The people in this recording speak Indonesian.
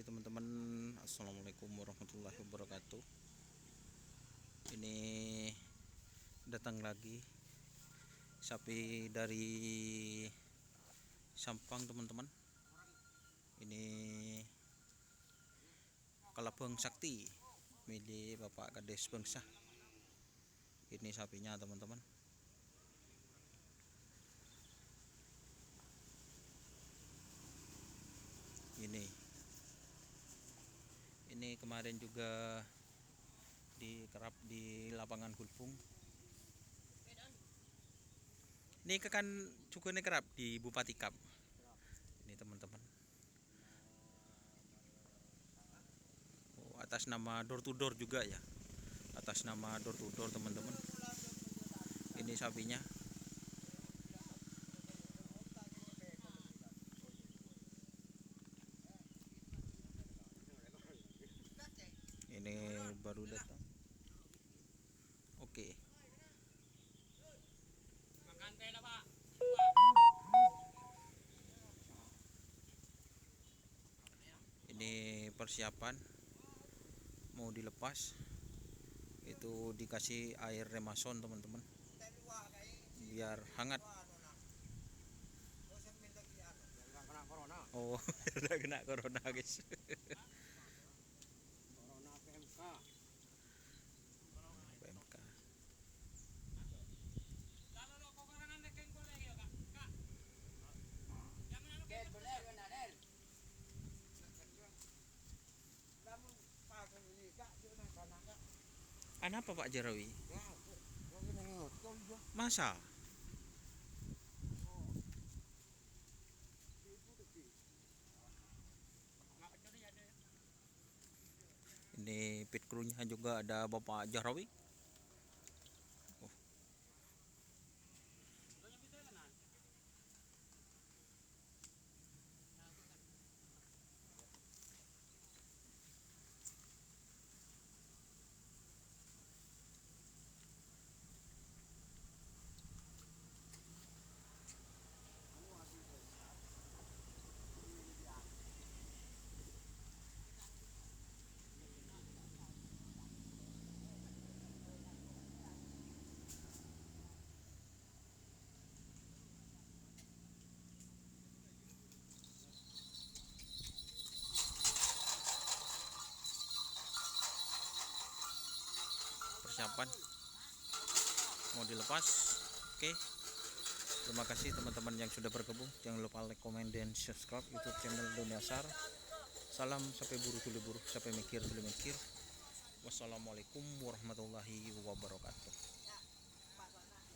pagi teman-teman. Assalamualaikum warahmatullahi wabarakatuh. Ini datang lagi sapi dari Sampang teman-teman. Ini Kalabang Sakti milik Bapak Kades Bangsa. Ini sapinya teman-teman. Ini kemarin juga dikerap di lapangan Gulpung. Ini kan juga kerap di Bupati Kap. Ini teman-teman. Atas nama door to door juga ya. Atas nama door to door teman-teman. Ini sapinya. Ini baru datang. Oke. Ini persiapan mau dilepas. Itu dikasih air remason teman-teman. Biar hangat. Oh, udah kena corona guys. Corona PMK. PMK. Apa Pak Jarawi? Masa? Ini pit crew-nya juga ada Bapak Jarawi. Oh. Persiapan mau dilepas. Oke, terima kasih teman-teman yang sudah bergabung. Jangan lupa like, comment, dan subscribe YouTube channel Dunia Sar. Salam sampai buru tuli buru, sampai mikir tuli mikir. Wassalamualaikum warahmatullahi wabarakatuh.